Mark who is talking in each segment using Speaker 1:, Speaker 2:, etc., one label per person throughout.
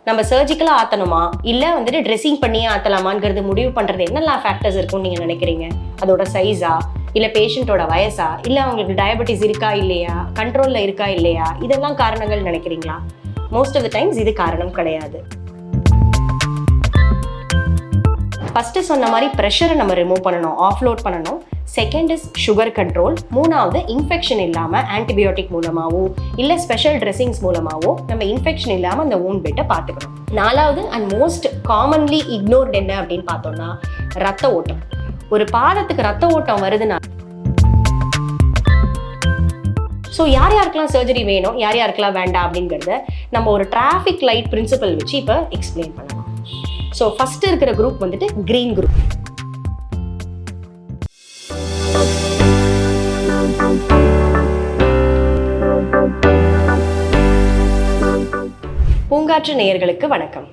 Speaker 1: நம்ம சர்ஜிக்கலாக ஆற்றணுமா இல்லை வந்துட்டு ட்ரெஸ்ஸிங் பண்ணியே ஆற்றலாமாங்கிறது முடிவு பண்ணுறது என்னெல்லாம் ஃபேக்டர்ஸ் இருக்கும்னு நீங்கள் நினைக்கிறீங்க? அதோட சைஸா, இல்லை பேஷண்ட்டோட வயசா, இல்லை அவங்களுக்கு டயபெட்டிஸ் இருக்கா இல்லையா, கண்ட்ரோலில் இருக்கா இல்லையா, இதெல்லாம் காரணங்கள் நினைக்கிறீங்களா? மோஸ்ட் ஆஃப் த டைம்ஸ் இது காரணம் கிடையாது. ஃபஸ்ட்டு சொன்ன மாதிரி ப்ரெஷரை நம்ம ரிமூவ் பண்ணணும், ஆஃப்லோட் பண்ணணும். Second is sugar control. மூணாவது இன்ஃபெக்ஷன் இல்லாமல் ஆன்டிபயோட்டிக் மூலமாகவோ இல்லை ஸ்பெஷல் ட்ரெஸ்ஸிங்ஸ் மூலமாகவோ நம்ம இன்ஃபெக்ஷன் இல்லாமல் அந்த wound பெட்டை பார்த்துக்கணும். நாலாவது அண்ட் மோஸ்ட் காமன்லி இக்னோர்ட் என்ன அப்படின்னு பார்த்தோம்னா ரத்த ஓட்டம். ஒரு பாதத்துக்கு ரத்த ஓட்டம் வருதுன்னா ஸோ யார் யாருக்கெல்லாம் சர்ஜரி வேணும், யார் யாருக்கெல்லாம் வேண்டாம் அப்படிங்கிறத நம்ம ஒரு டிராஃபிக் லைட் பிரின்சிபல் வச்சு இப்போ எக்ஸ்பிளைன் பண்ணலாம். ஸோ ஃபர்ஸ்ட் இருக்கிற குரூப் வந்துட்டு கிரீன் குரூப். பூங்காற்று நேயர்களுக்கு வணக்கம்.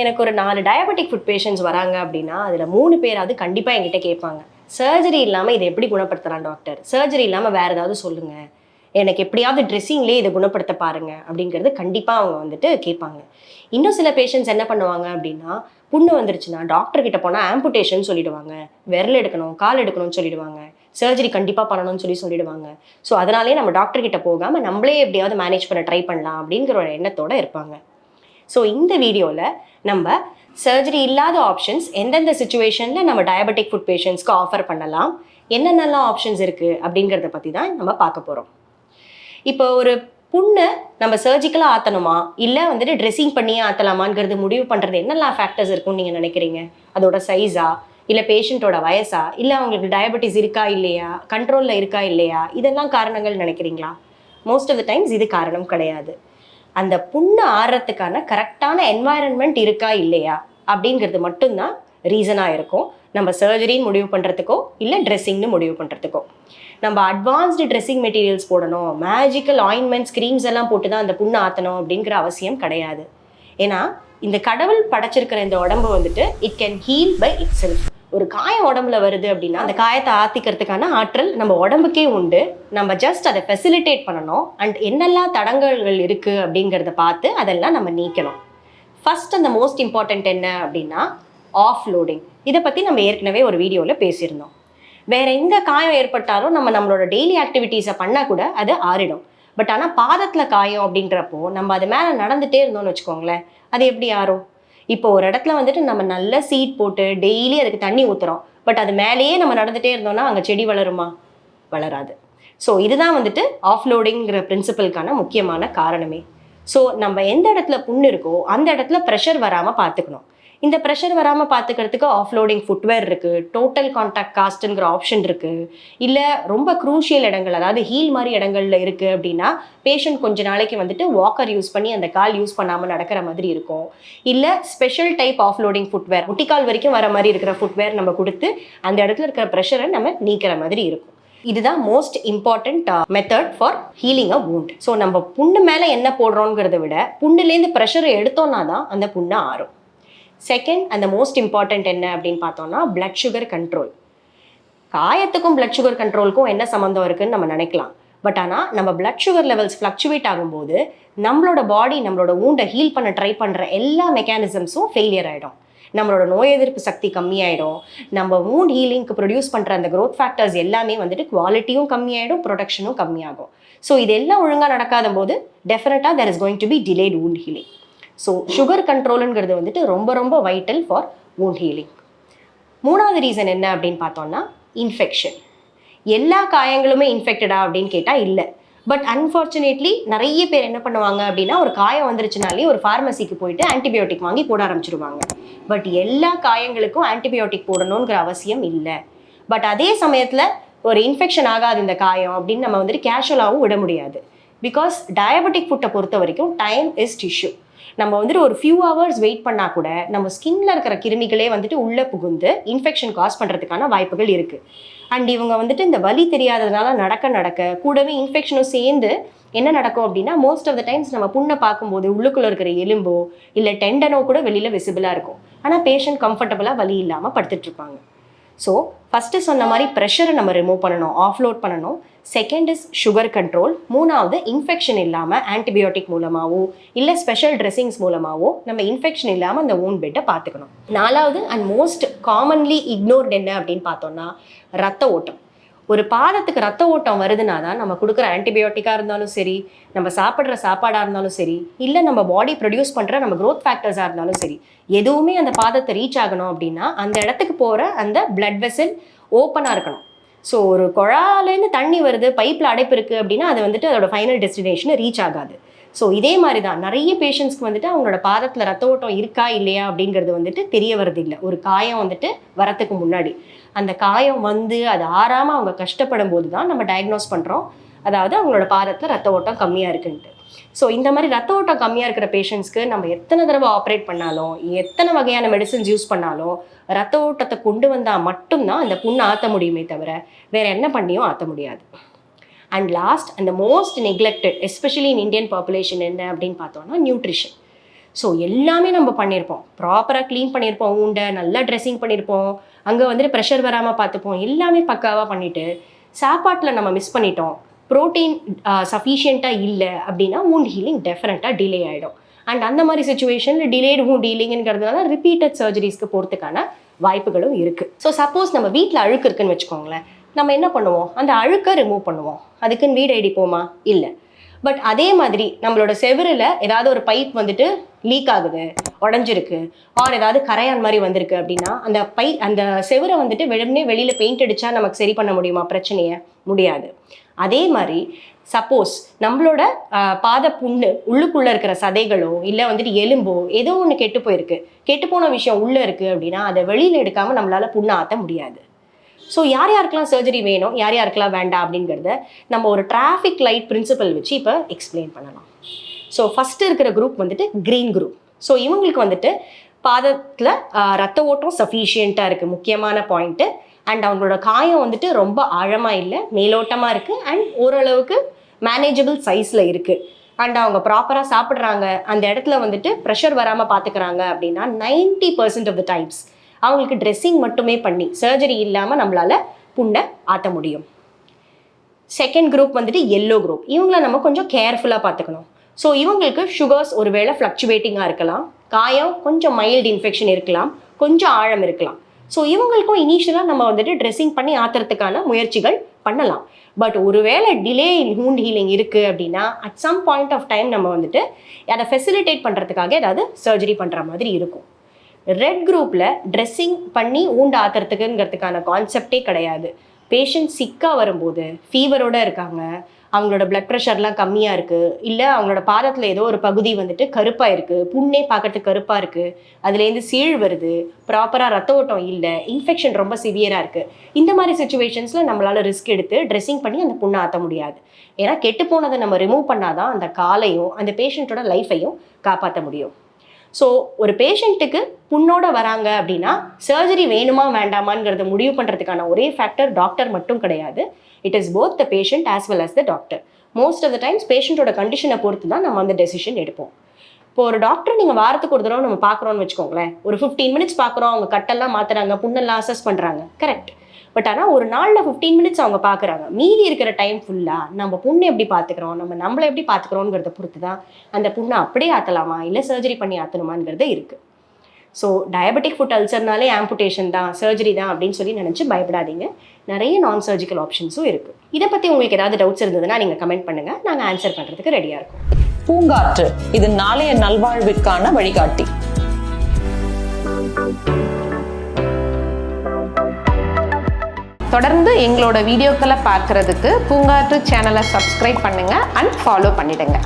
Speaker 1: எனக்கு ஒரு 4 டயபெட்டிக் ஃபுட் பேஷண்ட்ஸ் வராங்க அப்படின்னா அதில் 3 பேராவது கண்டிப்பாக என்கிட்ட கேட்பாங்க, சர்ஜரி இல்லாமல் இதை எப்படி குணப்படுத்தலாம் டாக்டர், சர்ஜரி இல்லாமல் வேறு ஏதாவது சொல்லுங்கள், எனக்கு எப்படியாவது ட்ரெஸ்ஸிங்லேயே இதை குணப்படுத்த பாருங்க அப்படிங்கிறது கண்டிப்பாக அவங்க வந்துட்டு கேட்பாங்க. இன்னும் சில பேஷண்ட்ஸ் என்ன பண்ணுவாங்க அப்படின்னா, புண்ணு வந்துருச்சுன்னா டாக்டர்கிட்ட போனால் ஆம்புடேஷன் சொல்லிடுவாங்க, விரல் எடுக்கணும், கால் எடுக்கணும்னு சொல்லிடுவாங்க, சர்ஜரி கண்டிப்பாக பண்ணணும்னு சொல்லிடுவாங்க. ஸோ அதனாலே நம்ம டாக்டர்கிட்ட போகாமல் நம்மளே எப்படியாவது மேனேஜ் பண்ண ட்ரை பண்ணலாம் அப்படிங்கிற ஒரு எண்ணத்தோடு இருப்பாங்க. ஸோ இந்த வீடியோவில் நம்ம சர்ஜரி இல்லாத ஆப்ஷன்ஸ் எந்தெந்த சுச்சுவேஷனில் நம்ம டயபெட்டிக் ஃபுட் பேஷண்ட்ஸ்க்கு ஆஃபர் பண்ணலாம், என்னென்னலாம் ஆப்ஷன்ஸ் இருக்குது அப்படிங்கிறத பற்றி தான் நம்ம பார்க்க போகிறோம். இப்போ ஒரு புண்ணை நம்ம சர்ஜிக்கலாக ஆற்றணுமா இல்லை வந்துட்டு ட்ரெஸ்ஸிங் பண்ணியே ஆற்றலாமாங்கிறது முடிவு பண்ணுறது என்னெல்லாம் ஃபேக்டர்ஸ் இருக்கும்னு நீங்கள் நினைக்கிறீங்க? அதோட சைஸா, இல்லை பேஷண்ட்டோட வயசா, இல்லை அவங்களுக்கு டயபெட்டிஸ் இருக்கா இல்லையா, கண்ட்ரோலில் இருக்கா இல்லையா, இதெல்லாம் காரணங்கள் நினைக்கிறீங்களா? மோஸ்ட் ஆஃப் த டைம்ஸ் இது காரணம் கிடையாது. அந்த புண்ணு ஆறுறதுக்கான கரெக்டான என்வாயரன்மெண்ட் இருக்கா இல்லையா அப்படிங்கிறது மட்டும்தான் ரீசனாக இருக்கும், நம்ம சர்ஜரின்னு முடிவு பண்ணுறதுக்கோ இல்லை ட்ரெஸ்ஸிங்னு முடிவு பண்ணுறதுக்கோ. நம்ம அட்வான்ஸ்டு ட்ரெஸ்ஸிங் மெட்டீரியல்ஸ் போடணும், மேஜிக்கல் ஆயின்மெண்ட்ஸ் க்ரீம்ஸ் எல்லாம் போட்டு தான் அந்த புண்ணை ஆற்றணும் அப்படிங்கிற அவசியம் கிடையாது. ஏன்னா இந்த கடவுள் படைச்சிருக்கிற இந்த உடம்பு வந்துட்டு it can heal by itself. ஒரு காயம் உடம்புல வருது அப்படின்னா அந்த காயத்தை ஆற்றிக்கிறதுக்கான ஆற்றல் நம்ம உடம்புக்கே உண்டு. நம்ம ஜஸ்ட் அதை ஃபெசிலிட்டேட் பண்ணணும் அண்ட் என்னெல்லாம் தடங்கல்கள் இருக்குது அப்படிங்கிறத பார்த்து அதெல்லாம் நம்ம நீக்கணும். ஃபர்ஸ்ட் அந்த மோஸ்ட் இம்பார்ட்டண்ட் என்ன அப்படின்னா ஆஃப்லோடிங். இதை பற்றி நம்ம ஏற்கனவே ஒரு வீடியோவில் பேசியிருந்தோம். வேறு எந்த காயம் ஏற்பட்டாலும் நம்மளோட டெய்லி ஆக்டிவிட்டீஸை பண்ணால் கூட அது ஆறிடும். பட் ஆனால் பாதத்தில் காயம் அப்படின்றப்போ நம்ம அது மேலே நடந்துகிட்டே இருந்தோம்னு வச்சுக்கோங்களேன், அது எப்படி ஆறும்? இப்போ ஒரு இடத்துல வந்துட்டு நம்ம நல்ல சீட் போட்டு டெய்லி அதுக்கு தண்ணி ஊற்றுறோம், பட் அது மேலேயே நம்ம நடந்துகிட்டே இருந்தோம்னா அங்கே செடி வளருமா? வளராது. ஸோ இதுதான் வந்துட்டு ஆஃப்லோடிங்கிற பிரின்சிபலுக்கான முக்கியமான காரணமே. ஸோ நம்ம எந்த இடத்துல புண்ணு இருக்கோ அந்த இடத்துல ப்ரெஷர் வராமல் பார்த்துக்கணும். இந்த ப்ரெஷர் வராமல் பார்த்துக்கிறதுக்கு ஆஃப்லோடிங் ஃபுட்வேர் இருக்குது, டோட்டல் கான்டாக்ட் காஸ்ட்டுங்கிற ஆப்ஷன் இருக்குது. இல்லை ரொம்ப க்ரூஷியல் இடங்கள், அதாவது ஹீல் மாதிரி இடங்கள்ல இருக்குது அப்படின்னா பேஷண்ட் கொஞ்ச நாளைக்கு வந்துட்டு வாக்கர் யூஸ் பண்ணி அந்த கால் யூஸ் பண்ணாமல் நடக்கிற மாதிரி இருக்கும். இல்லை ஸ்பெஷல் டைப் ஆஃப்லோடிங் ஃபுட்வேர், முட்டிக்கால் வரைக்கும் வர மாதிரி இருக்கிற ஃபுட்வேர் நம்ம கொடுத்து அந்த இடத்துல இருக்கிற ப்ரெஷரை நம்ம நீக்கிற மாதிரி இருக்கும். இதுதான் most important method for healing a wound. So நம்ம புண்ணு மேலே என்ன போடுறோங்கிறத விட புண்ணுலேருந்து ப்ரெஷரை எடுத்தோம்னா தான் அந்த புண்ணை ஆறும். செகண்ட் அந்த மோஸ்ட் இம்பார்ட்டண்ட் என்ன அப்படின்னு பார்த்தோம்னா பிளட் சுகர் கண்ட்ரோல். காயத்துக்கும் பிளட் சுகர் கண்ட்ரோலுக்கும் என்ன சம்மந்தம் இருக்குன்னு நம்ம நினைக்கலாம். பட் ஆனால் நம்ம பிளட் சுகர் லெவல்ஸ் ஃப்ளக்சுவேட் ஆகும்போது நம்மளோட பாடி நம்மளோட வூண்டை ஹீல் பண்ண ட்ரை பண்ணுற எல்லா மெக்கானிசம்ஸும் ஃபெயிலியர் ஆகிடும். நம்மளோட நோய் எதிர்ப்பு சக்தி கம்மியாயிடும். நம்ம வூண்ட் ஹீலிங்க்கு ப்ரொடியூஸ் பண்ணுற அந்த க்ரோத் ஃபேக்டர்ஸ் எல்லாமே வந்துட்டு குவாலிட்டியும் கம்மியாயிடும், ப்ரொடக்ஷனும் கம்மியாகும். ஸோ இதெல்லாம் ஒழுங்காக நடக்காத போது டெஃபினட்டாக there is going to be delayed wound healing. So sugar கண்ட்ரோலுங்கிறது வந்துட்டு ரொம்ப ரொம்ப வைட்டல் ஃபார் வூண்ட் ஹீலிங். மூணாவது ரீசன் என்ன அப்படின்னு பார்த்தோம்னா இன்ஃபெக்ஷன். எல்லா காயங்களுமே இன்ஃபெக்டடா அப்படின்னு கேட்டால் இல்லை. பட் அன்ஃபார்ச்சுனேட்லி நிறைய பேர் என்ன பண்ணுவாங்க அப்படின்னா, ஒரு காயம் வந்துருச்சுனாலே ஒரு ஃபார்மசிக்கு போயிட்டு ஆன்டிபயோட்டிக் வாங்கி போட ஆரம்பிச்சிருவாங்க. பட் எல்லா காயங்களுக்கும் ஆன்டிபயோட்டிக் போடணுங்கிற அவசியம் இல்லை. பட் அதே சமயத்தில் ஒரு இன்ஃபெக்ஷன் ஆகாது இந்த காயம் அப்படின்னு நம்ம வந்துட்டு கேஷுவலாகவும் விட முடியாது. பிகாஸ் டயபெட்டிக் ஃபுட்டை பொறுத்த வரைக்கும் டைம் இஸ் டிஷ்யூ. நம்ம வந்துட்டு ஒரு ஃபியூ ஹவர்ஸ் வெயிட் பண்ணால் கூட நம்ம ஸ்கின்ல இருக்கிற கிருமிகளே வந்துட்டு உள்ளே புகுந்து இன்ஃபெக்ஷன் காஸ் பண்ணுறதுக்கான வாய்ப்புகள் இருக்குது. அண்ட் இவங்க வந்துட்டு இந்த வலி தெரியாததுனால நடக்க கூடவே இன்ஃபெக்ஷனும் சேர்ந்து என்ன நடக்கும் அப்படின்னா, மோஸ்ட் ஆஃப் த டைம்ஸ் நம்ம புண்ணை பார்க்கும்போது உள்ளுக்குள்ளே இருக்கிற எலும்போ இல்லை டெண்டனோ கூட வெளியில் விசிபிளாக இருக்கும். ஆனால் பேஷண்ட் கம்ஃபர்டபுளாக வலி இல்லாமல் படுத்துட்ருப்பாங்க. ஸோ ஃபஸ்ட்டு சொன்ன மாதிரி ப்ரெஷரை நம்ம ரிமூவ் பண்ணணும், ஆஃப்லோட் பண்ணணும். Second is sugar control. மூணாவது இன்ஃபெக்ஷன் இல்லாமல் ஆன்டிபயோட்டிக் மூலமாகவோ இல்லை ஸ்பெஷல் ட்ரெஸ்ஸிங்ஸ் மூலமாகவோ நம்ம இன்ஃபெக்ஷன் இல்லாமல் அந்த ஊன் பெட்டை பார்த்துக்கணும். நாலாவது அண்ட் மோஸ்ட் காமன்லி இக்னோர்ட் என்ன அப்படின்னு பார்த்தோம்னா ரத்த ஓட்டம். ஒரு பாதத்துக்கு ரத்த ஓட்டம் வருதுன்னா தான் நம்ம கொடுக்குற ஆன்டிபயோட்டிக்காக இருந்தாலும் சரி, நம்ம சாப்பிட்ற சாப்பாடாக இருந்தாலும் சரி, இல்லை நம்ம பாடி ப்ரொடியூஸ் பண்ணுற நம்ம க்ரோத் ஃபேக்டர்ஸாக இருந்தாலும் சரி, எதுவுமே அந்த பாதத்தை ரீச் ஆகணும் அப்படின்னா அந்த இடத்துக்கு போகிற அந்த பிளட் வெசல் ஓப்பனாக இருக்கணும். ஸோ ஒரு குழாலேருந்து தண்ணி வருது, பைப்பில் அடைப்பு இருக்குது அப்படின்னா அது வந்துட்டு அதோட ஃபைனல் டெஸ்டினேஷனை ரீச் ஆகாது. ஸோ இதே மாதிரி தான் நிறைய பேஷண்ட்ஸ்க்கு வந்துட்டு அவங்களோட பாதத்தில் ரத்த ஓட்டம் இருக்கா இல்லையா அப்படிங்கிறது வந்துட்டு தெரிய வருது இல்லை. ஒரு காயம் வந்துட்டு வரத்துக்கு முன்னாடி அந்த காயம் வந்து அது ஆறாமல் அவங்க கஷ்டப்படும் போது தான் நம்ம டயக்னோஸ் பண்ணுறோம், அதாவது அவங்களோட பாதத்தில் ரத்த ஓட்டம் கம்மியாக இருக்குன்ட்டு. ஸோ இந்த மாதிரி ரத்த ஓட்டம் கம்மியாக இருக்கிற பேஷண்ட்ஸ்க்கு நம்ம எத்தனை தடவை ஆப்ரேட் பண்ணாலும், எத்தனை வகையான மெடிசின்ஸ் யூஸ் பண்ணாலும் ரத்த ஓட்டத்தை கொண்டு வந்தால் மட்டும்தான் அந்த புண்ணை ஆற்ற முடியுமே தவிர வேறு என்ன பண்ணியும் ஆற்ற முடியாது. And last and most neglected especially in Indian population என்ன அப்படின்னு பார்த்தோம்னா நியூட்ரிஷன். ஸோ எல்லாமே நம்ம பண்ணியிருப்போம், ப்ராப்பராக க்ளீன் பண்ணியிருப்போம், ஊண்டை நல்லா ட்ரெஸ்ஸிங் பண்ணியிருப்போம், அங்கே வந்துட்டு ப்ரெஷர் வராமல் பார்த்துப்போம், எல்லாமே பக்காவாக பண்ணிவிட்டு சாப்பாட்டில் நம்ம மிஸ் பண்ணிட்டோம், ப்ரோட்டீன் சஃபிஷியண்ட்டாக இல்லை அப்படின்னா வூண்ட் ஹீலிங் டெஃபினட்டாக டிலே ஆகிடும். அண்ட் அந்த மாதிரி சுச்சுவேஷனில் டிலேடு வூண்ட் ஹீலிங்கிறதுனால ரிப்பீட்டட் சர்ஜரிஸ்க்கு போகிறதுக்கான வாய்ப்புகளும் இருக்குது. ஸோ சப்போஸ் நம்ம வீட்டில் அழுக்கு இருக்குன்னு வச்சுக்கோங்களேன், நம்ம என்ன பண்ணுவோம், அந்த அழுக்கை ரிமூவ் பண்ணுவோம், அதுக்குன்னு வீடு அடிப்போமா? இல்லை. பட் அதே மாதிரி நம்மளோட செவரில் ஏதாவது ஒரு பைப் வந்துட்டு லீக் ஆகுது, உடஞ்சிருக்கு, ஆர் ஏதாவது கரையான் மாதிரி வந்திருக்கு அப்படின்னா அந்த செவரை வந்துட்டு வெளியில் பெயிண்ட் அடித்தா நமக்கு சரி பண்ண முடியுமா பிரச்சனையை? முடியாது. அதே மாதிரி சப்போஸ் நம்மளோட பாத புண்ணு உள்ளுக்குள்ளே இருக்கிற சதைகளோ இல்லை வந்துட்டு எலும்போ ஏதோ ஒன்று கெட்டு போயிருக்கு, கெட்டுப்போன விஷயம் உள்ளே இருக்குது அப்படின்னா அதை வெளியில் எடுக்காமல் நம்மளால் புண்ணை ஆற்ற முடியாது. ஸோ யார் யாருக்கெல்லாம் சர்ஜரி வேணும், யார் யாருக்கெல்லாம் வேண்டாம் அப்படிங்கிறத நம்ம ஒரு டிராஃபிக் லைட் பிரின்சிபல் வச்சு இப்போ எக்ஸ்பிளைன் பண்ணலாம். ஸோ ஃபஸ்ட்டு இருக்கிற குரூப் வந்துட்டு க்ரீன் குரூப். ஸோ இவங்களுக்கு வந்துட்டு பாதத்தில் ரத்த ஓட்டம் சஃபிஷியண்ட்டாக இருக்குது, முக்கியமான பாயிண்ட்டு. அண்ட் அவங்களோட காயம் வந்துட்டு ரொம்ப ஆழமாக இல்லை, மேலோட்டமாக இருக்குது, அண்ட் ஓரளவுக்கு மேனேஜபிள் சைஸில் இருக்குது. அண்ட் அவங்க ப்ராப்பராக சாப்பிட்றாங்க, அந்த இடத்துல வந்துட்டு ப்ரெஷர் வராமல் பார்த்துக்கிறாங்க அப்படின்னா 90% ஆஃப் த டைம்ஸ் அவங்களுக்கு ட்ரெஸ்ஸிங் மட்டுமே பண்ணி சர்ஜரி இல்லாமல் நம்மளால் புண்ணை ஆற்ற முடியும். செகண்ட் குரூப் வந்துட்டு எல்லோ குரூப். இவங்களை நம்ம கொஞ்சம் கேர்ஃபுல்லாக பார்த்துக்கணும். ஸோ இவங்களுக்கு சுகர்ஸ் ஒருவேளை ஃப்ளக்சுவேட்டிங்காக இருக்கலாம், காயம் கொஞ்சம் மைல்டு இன்ஃபெக்ஷன் இருக்கலாம், கொஞ்சம் ஆழம் இருக்கலாம். ஸோ இவங்களுக்கும் இனிஷியலாக நம்ம வந்துட்டு ட்ரெஸ்ஸிங் பண்ணி ஆற்றுறதுக்கான முயற்சிகள் பண்ணலாம். பட் ஒருவேளை டிலே இன் வூண்ட் ஹீலிங் இருக்குது அப்படின்னா at some point of time நம்ம வந்துட்டு அதை ஃபெசிலிட்டேட் பண்ணுறதுக்காக ஏதாவது சர்ஜரி பண்ணுற மாதிரி இருக்கும். ரெட் குரூப்பில் ட்ரெஸ்ஸிங் பண்ணி ஊண்டு ஆற்றுறதுக்குங்கிறதுக்கான கான்செப்டே கிடையாது. பேஷண்ட் சிக்காக வரும்போது ஃபீவரோடு இருக்காங்க, அவங்களோட பிளட் ப்ரெஷர்லாம் கம்மியாக இருக்குது, இல்லை அவங்களோட பாதத்தில் ஏதோ ஒரு பகுதி வந்துட்டு கருப்பாக இருக்குது, புண்ணே பார்க்கறதுக்கு கருப்பாக இருக்குது, அதுலேருந்து சீழ் வருது, ப்ராப்பராக ரத்த ஓட்டம் இல்லை, இன்ஃபெக்ஷன் ரொம்ப சிவியராக இருக்குது, இந்த மாதிரி சுச்சுவேஷன்ஸில் நம்மளால் ரிஸ்க் எடுத்து ட்ரெஸ்ஸிங் பண்ணி அந்த புண்ணை ஆற்ற முடியாது. ஏன்னா கெட்டு போனதை நம்ம ரிமூவ் பண்ணாதான் அந்த காலையும் அந்த பேஷண்ட்டோட லைஃப்பையும் காப்பாற்ற முடியும். ஸோ ஒரு பேஷண்ட்டுக்கு புண்ணோட வராங்க அப்படின்னா சர்ஜரி வேணுமா வேண்டாமாங்கிறத முடிவு பண்ணுறதுக்கான ஒரே ஃபேக்டர் டாக்டர் மட்டும் கிடையாது. It is both the patient as well as the doctor. Most of the times பேஷண்ட்டோட கண்டிஷனை பொறுத்து தான் நம்ம அந்த டெசிஷன் எடுப்போம். இப்போ ஒரு டாக்டர் நீங்கள் வாரத்துக்கு ஒரு தடவை நம்ம பார்க்குறோன்னு வச்சுக்கோங்களேன், ஒரு 15 மினிட்ஸ் பார்க்குறோம், அவங்க கட்டெல்லாம் மாற்றுறாங்க, புண்ணெல்லாம் அசஸ் பண்ணுறாங்க, கரெக்ட். பட் ஆனால் ஒரு நாளில் 15 மினிட்ஸ் அவங்க பார்க்குறாங்க, மீதி இருக்கிற டைம் ஃபுல்லாக நம்ம புண்ணை எப்படி பார்த்துக்கிறோம், நம்மளை எப்படி பார்த்துக்கிறோங்கிறத பொறுத்து தான் அந்த புண்ணை அப்படியே ஆற்றலாமா இல்லை சர்ஜரி பண்ணி ஆற்றணுமாங்கிறது இருக்குது. ஸோ டயபெட்டிக் ஃபுட் அல்சர்னாலே ஆம்புடேஷன் தான், சர்ஜரி தான் அப்படின்னு சொல்லி நினச்சி பயப்படாதீங்க. நிறைய நான் சர்ஜிக்கல் ஆப்ஷன்ஸும் இருக்குது. இதை பற்றி உங்களுக்கு ஏதாவது டவுட்ஸ் இருந்ததுன்னா நீங்கள் கமெண்ட் பண்ணுங்கள், நாங்கள் ஆன்சர் பண்ணுறதுக்கு ரெடியாக இருக்கோம்.
Speaker 2: பூங்காற்று, இது நாளைய நல்வாழ்விற்கான வழிகாட்டி.
Speaker 3: தொடர்ந்து எங்களோட வீடியோக்களை பார்க்குறதுக்கு பூங்காற்று சேனலை சப்ஸ்கிரைப் பண்ணுங்கள் அண்ட் ஃபாலோ பண்ணிடுங்க.